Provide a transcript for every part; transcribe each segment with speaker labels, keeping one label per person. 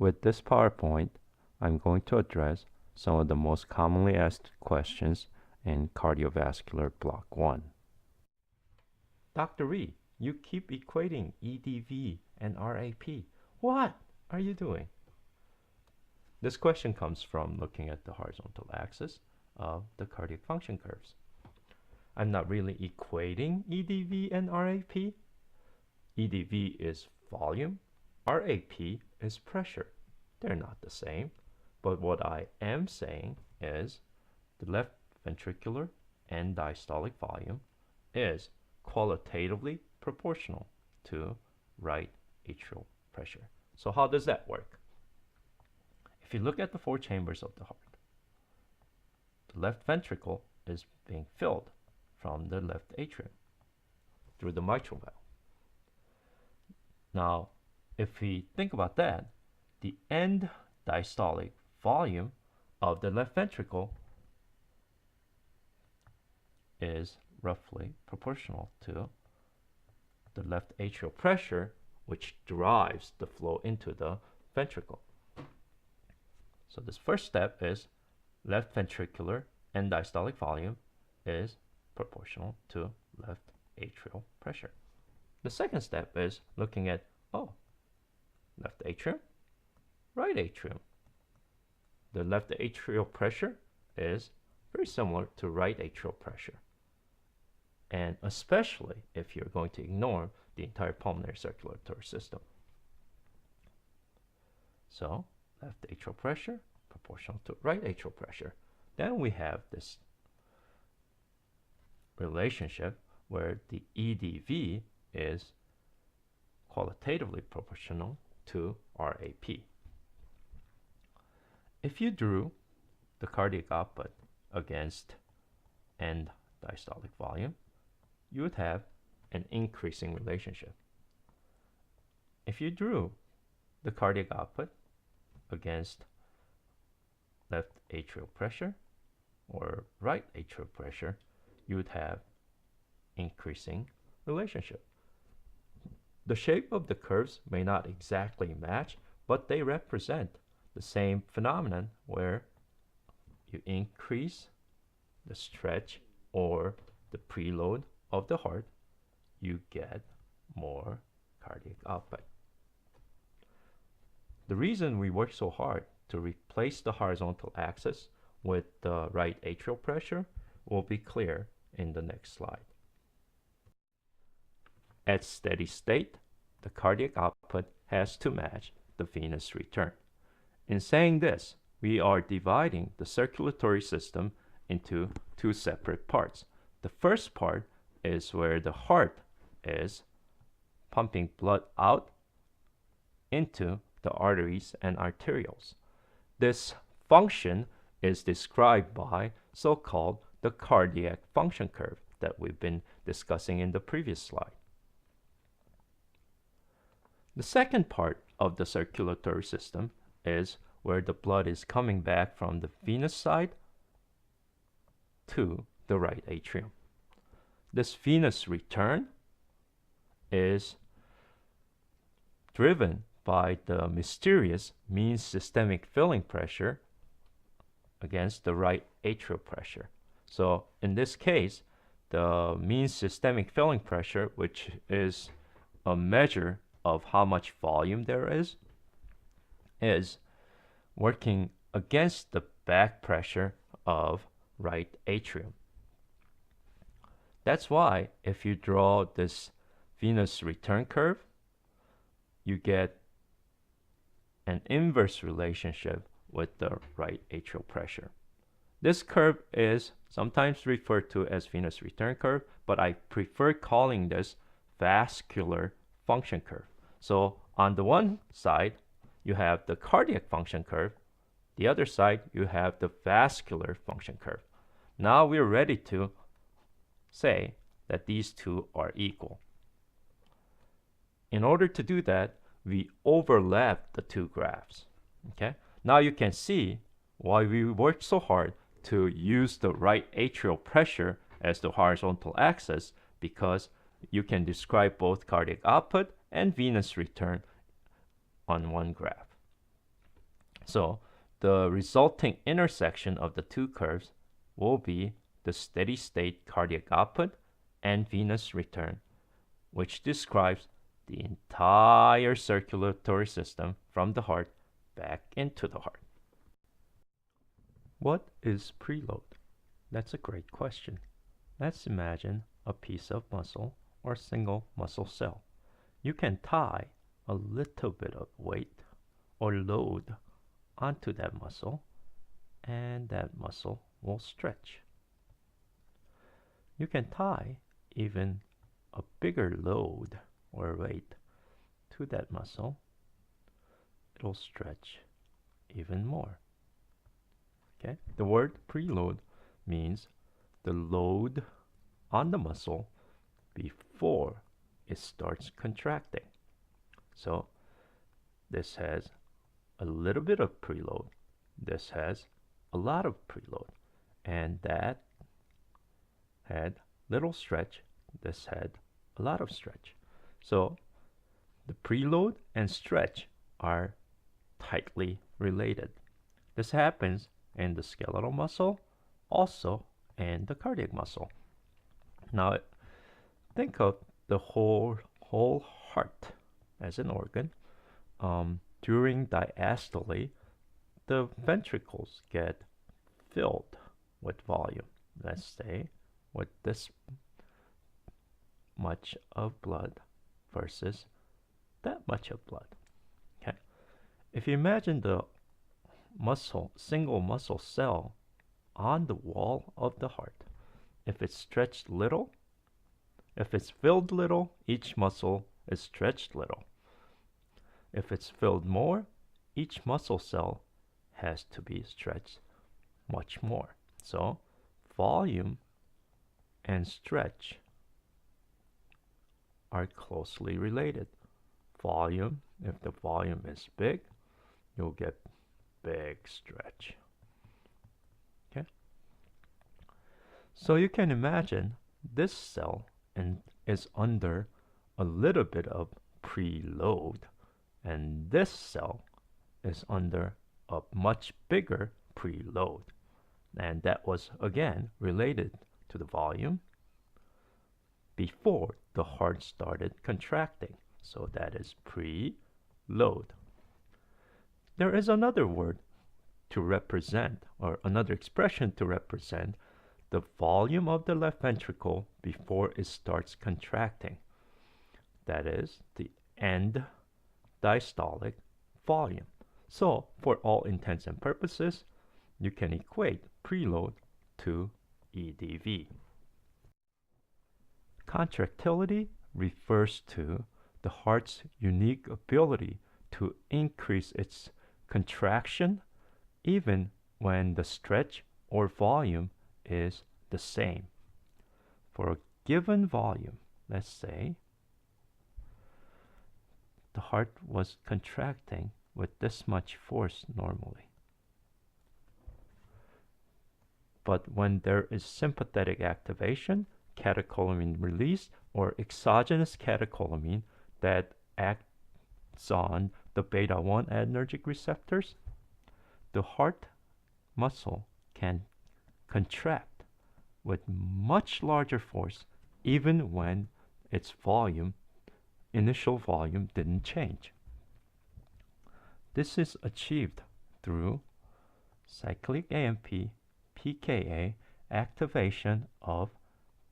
Speaker 1: With this PowerPoint, I'm going to address some of the most commonly asked questions in cardiovascular block 1. Dr. Ree, you keep equating EDV and RAP. What are you doing? This question comes from looking at the horizontal axis of the cardiac function curves. I'm not really equating EDV and RAP. EDV is volume, RAP is pressure. They're not the same, but what I am saying is the left ventricular end diastolic volume is qualitatively proportional to right atrial pressure. So how does that work? If you look at the four chambers of the heart, the left ventricle is being filled from the left atrium through the mitral valve. Now, if we think about that, the end diastolic volume of the left ventricle is roughly proportional to the left atrial pressure, which drives the flow into the ventricle. So this first step is left ventricular end diastolic volume is proportional to left atrial pressure. The second step is looking at, left atrium, right atrium. The left atrial pressure is very similar to right atrial pressure. And especially if you're going to ignore the entire pulmonary circulatory system. So left atrial pressure proportional to right atrial pressure. Then we have this relationship where the EDV is qualitatively proportional to RAP. If you drew the cardiac output against end diastolic volume, you would have an increasing relationship. If you drew the cardiac output against left atrial pressure or right atrial pressure, you would have increasing relationship. The shape of the curves may not exactly match, but they represent the same phenomenon where you increase the stretch or the preload of the heart, you get more cardiac output. The reason we work so hard to replace the horizontal axis with the right atrial pressure will be clear in the next slide. At steady state, the cardiac output has to match the venous return. In saying this, we are dividing the circulatory system into two separate parts. The first part is where the heart is pumping blood out into the arteries and arterioles. This function is described by so-called the cardiac function curve that we've been discussing in the previous slide. The second part of the circulatory system is where the blood is coming back from the venous side to the right atrium. This venous return is driven by the mysterious mean systemic filling pressure against the right atrial pressure. So in this case, the mean systemic filling pressure, which is a measure of how much volume there is working against the back pressure of right atrium. That's why if you draw this venous return curve, you get an inverse relationship with the right atrial pressure. This curve is sometimes referred to as venous return curve, but I prefer calling this vascular function curve. So on the one side, you have the cardiac function curve. The other side, you have the vascular function curve. Now we're ready to say that these two are equal. In order to do that, we overlap the two graphs. Okay? Now you can see why we worked so hard to use the right atrial pressure as the horizontal axis, because you can describe both cardiac output and venous return on one graph. So the resulting intersection of the two curves will be the steady state cardiac output and venous return, which describes the entire circulatory system from the heart back into the heart. What is preload? That's a great question. Let's imagine a piece of muscle or single muscle cell. You can tie a little bit of weight or load onto that muscle, and that muscle will stretch. You can tie even a bigger load or weight to that muscle. It'll stretch even more. Okay? The word preload means the load on the muscle before it starts contracting. So this has a little bit of preload. This has a lot of preload. And that had little stretch. This had a lot of stretch. So the preload and stretch are tightly related. This happens in the skeletal muscle, also in the cardiac muscle. Now think of the whole heart as an organ. During diastole, the ventricles get filled with volume. Let's say with this much of blood versus that much of blood. Okay. If you imagine the single muscle cell on the wall of the heart, if it's stretched little, if it's filled little, each muscle is stretched little. If it's filled more, each muscle cell has to be stretched much more. So volume and stretch are closely related. Volume, if the volume is big, you'll get big stretch. Okay? So you can imagine this cell is under a little bit of preload, and this cell is under a much bigger preload. And that was again related to the volume before the heart started contracting. So that is preload. There is another word to represent, or another expression to represent the volume of the left ventricle before it starts contracting. That is the end diastolic volume. So for all intents and purposes, you can equate preload to EDV. Contractility refers to the heart's unique ability to increase its contraction even when the stretch or volume is the same. For a given volume, let's say the heart was contracting with this much force normally. But when there is sympathetic activation, catecholamine release, or exogenous catecholamine that acts on the beta 1 adrenergic receptors, the heart muscle can contract with much larger force even when its initial volume didn't change. This is achieved through cyclic AMP PKA activation of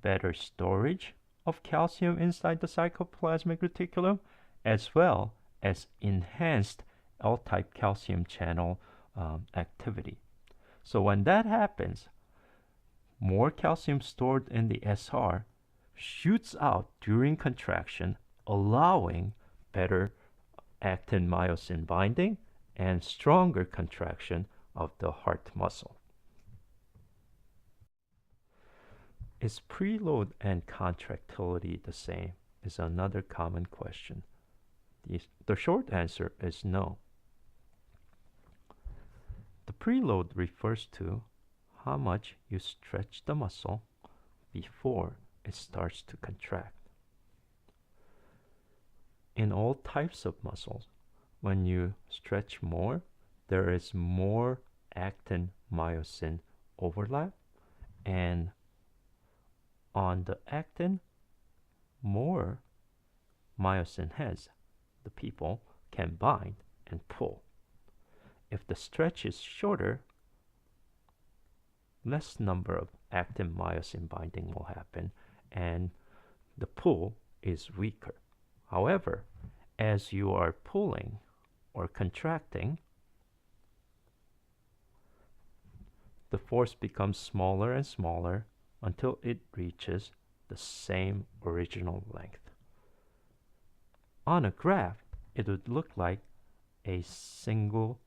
Speaker 1: better storage of calcium inside the cytoplasmic reticulum, as well as enhanced L-type calcium channel activity. So when that happens, more calcium stored in the SR shoots out during contraction, allowing better actin-myosin binding and stronger contraction of the heart muscle. Is preload and contractility the same? Is another common question. The short answer is no. The preload refers to how much you stretch the muscle before it starts to contract. In all types of muscles, when you stretch more, there is more actin-myosin overlap, and on the actin, more myosin heads the people can bind and pull. If the stretch is shorter, less number of actin-myosin binding will happen, and the pull is weaker. However, as you are pulling or contracting, the force becomes smaller and smaller until it reaches the same original length. On a graph, it would look like a single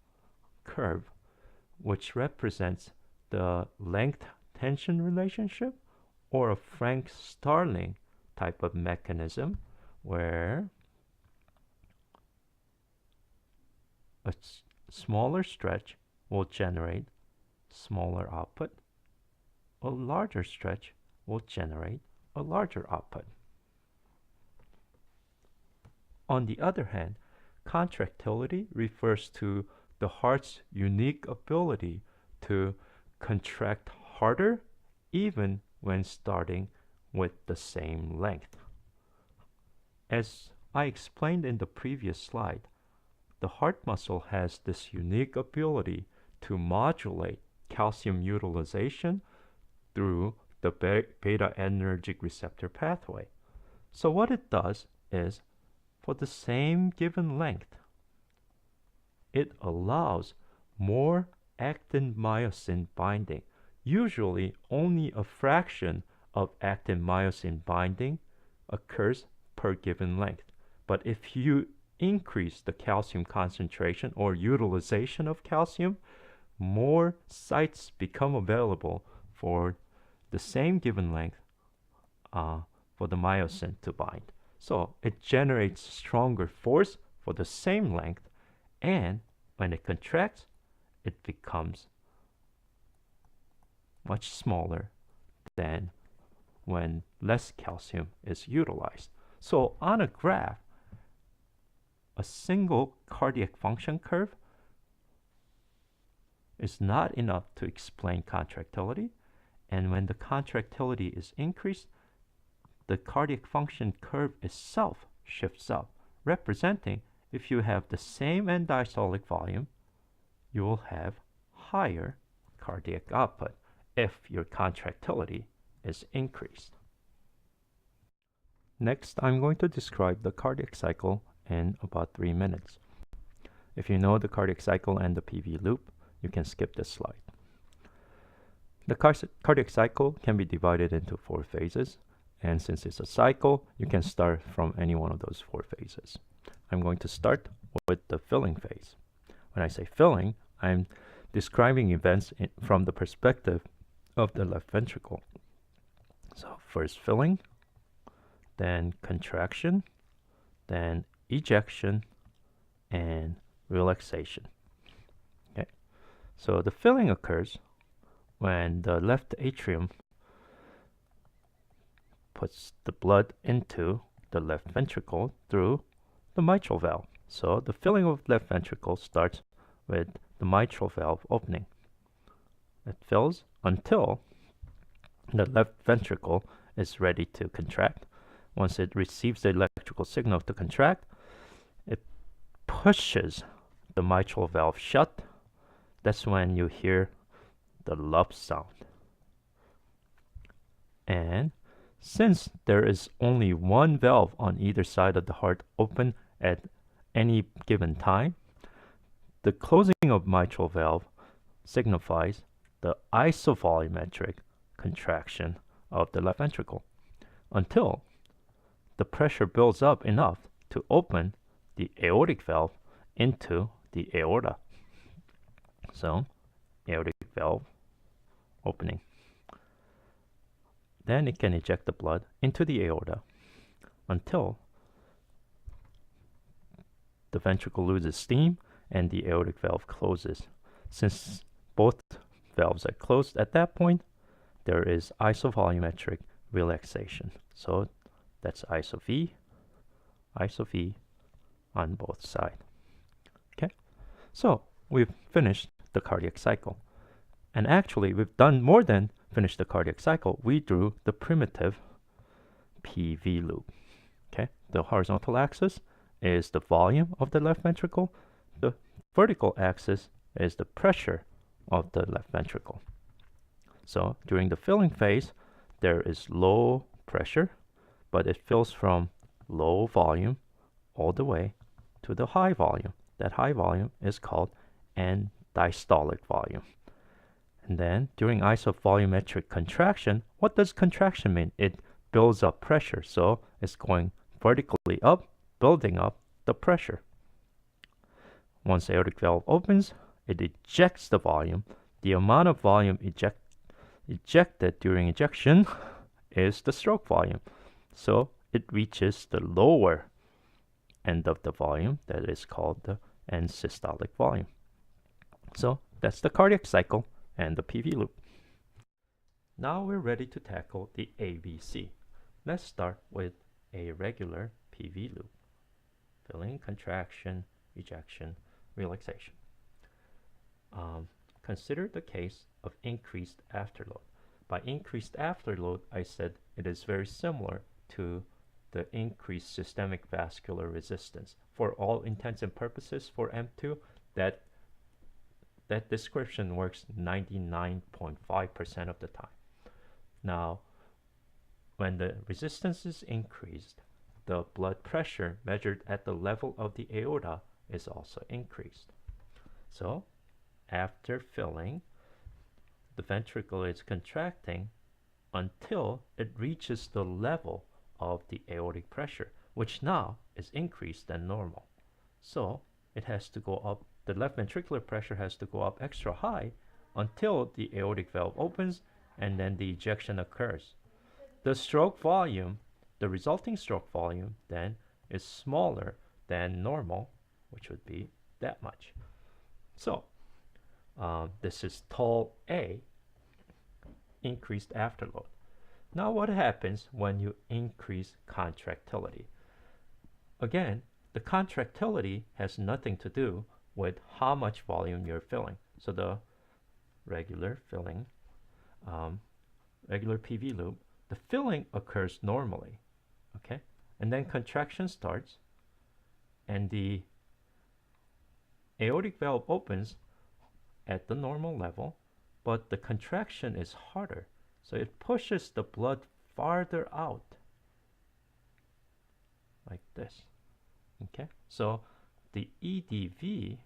Speaker 1: curve, which represents the length tension relationship, or a Frank-Starling type of mechanism where a smaller stretch will generate smaller output, a larger stretch will generate a larger output. On the other hand, contractility refers to the heart's unique ability to contract harder even when starting with the same length. As I explained in the previous slide, the heart muscle has this unique ability to modulate calcium utilization through the beta-adrenergic receptor pathway. So what it does is, for the same given length, it allows more actin-myosin binding. Usually only a fraction of actin-myosin binding occurs per given length. But if you increase the calcium concentration or utilization of calcium, more sites become available for the same given length for the myosin to bind. So it generates stronger force for the same length, and when it contracts, it becomes much smaller than when less calcium is utilized. So on a graph, a single cardiac function curve is not enough to explain contractility, and when the contractility is increased, the cardiac function curve itself shifts up, representing if you have the same end-diastolic volume, you will have higher cardiac output if your contractility is increased. Next, I'm going to describe the cardiac cycle in about 3 minutes. If you know the cardiac cycle and the PV loop, you can skip this slide. The cardiac cycle can be divided into 4 phases, and since it's a cycle, you can start from any one of those 4 phases. I'm going to start with the filling phase. When I say filling, I'm describing events from the perspective of the left ventricle. So first filling, then contraction, then ejection, and relaxation. Okay. So the filling occurs when the left atrium puts the blood into the left ventricle through the mitral valve. So the filling of left ventricle starts with the mitral valve opening. It fills until the left ventricle is ready to contract. Once it receives the electrical signal to contract, it pushes the mitral valve shut. That's when you hear the lup sound. And since there is only one valve on either side of the heart open at any given time, the closing of mitral valve signifies the isovolumetric contraction of the left ventricle until the pressure builds up enough to open the aortic valve into the aorta. So, aortic valve opening. Then it can eject the blood into the aorta until the ventricle loses steam and the aortic valve closes. Since both valves are closed at that point, there is isovolumetric relaxation. So that's iso V on both sides. Okay, so we've finished the cardiac cycle. And actually, we've done more than finish the cardiac cycle. We drew the primitive PV loop. Okay, the horizontal axis is the volume of the left ventricle. The vertical axis is the pressure of the left ventricle. So during the filling phase, there is low pressure, but it fills from low volume all the way to the high volume. That high volume is called end diastolic volume. And then during isovolumetric contraction, what does contraction mean? It builds up pressure, so it's going vertically up, building up the pressure. Once the aortic valve opens, it ejects the volume. The amount of volume ejected during ejection is the stroke volume. So it reaches the lower end of the volume, that is called the end systolic volume. So that's the cardiac cycle and the PV loop. Now we're ready to tackle the ABC. Let's start with a regular PV loop. Filling, contraction, ejection, relaxation. Consider the case of increased afterload. By increased afterload, I said it is very similar to the increased systemic vascular resistance. For all intents and purposes for M2, that description works 99.5% of the time. Now, when the resistance is increased, the blood pressure measured at the level of the aorta is also increased. So, after filling, the ventricle is contracting until it reaches the level of the aortic pressure, which now is increased than normal. So, it has to go up, the left ventricular pressure has to go up extra high until the aortic valve opens and then the ejection occurs. The stroke volume, the resulting stroke volume then is smaller than normal, which would be that much. So this is tall A, increased afterload. Now what happens when you increase contractility? Again, the contractility has nothing to do with how much volume you're filling. So the regular filling, regular PV loop, the filling occurs normally, okay? And then contraction starts and the aortic valve opens at the normal level, but the contraction is harder. So it pushes the blood farther out, like this, okay? So the EDV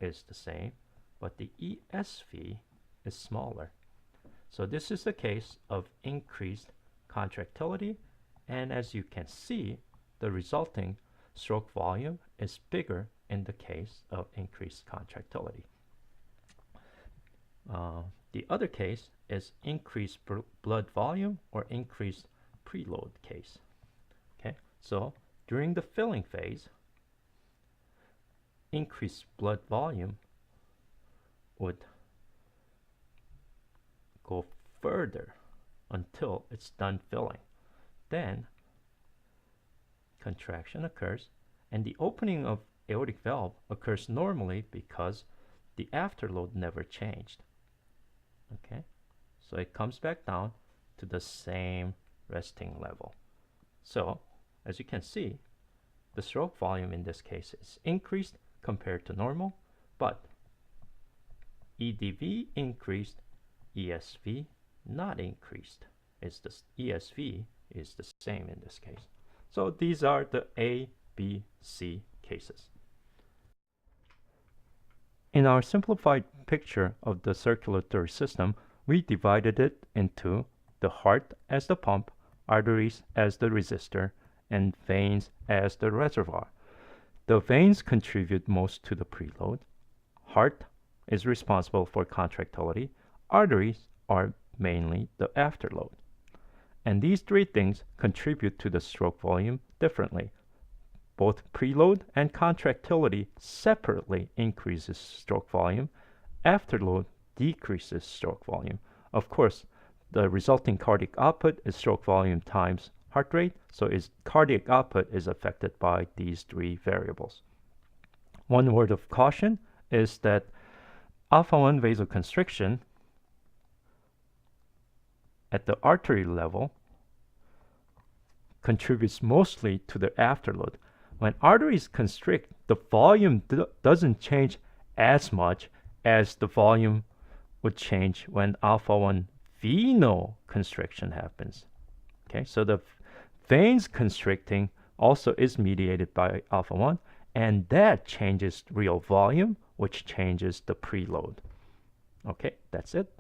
Speaker 1: is the same, but the ESV is smaller. So this is the case of increased contractility, and as you can see, the resulting stroke volume is bigger in the case of increased contractility. The other case is increased blood volume or increased preload case. Okay, so during the filling phase, increased blood volume would go further until it's done filling. Then contraction occurs and the opening of aortic valve occurs normally because the afterload never changed. Okay, so it comes back down to the same resting level. So as you can see, the stroke volume in this case is increased compared to normal, but EDV increased, ESV not increased. ESV is the same in this case. So these are the A, B, C cases. In our simplified picture of the circulatory system, we divided it into the heart as the pump, arteries as the resistor, and veins as the reservoir. The veins contribute most to the preload. Heart is responsible for contractility. Arteries are mainly the afterload. And these three things contribute to the stroke volume differently. Both preload and contractility separately increases stroke volume. Afterload decreases stroke volume. Of course, the resulting cardiac output is stroke volume times heart rate, so its cardiac output is affected by these three variables. One word of caution is that alpha 1 vasoconstriction at the artery level contributes mostly to the afterload. When arteries constrict, the volume doesn't change as much as the volume would change when alpha 1 Veno constriction happens. Okay, so the veins constricting also is mediated by alpha 1, and that changes real volume, which changes the preload. Okay, that's it.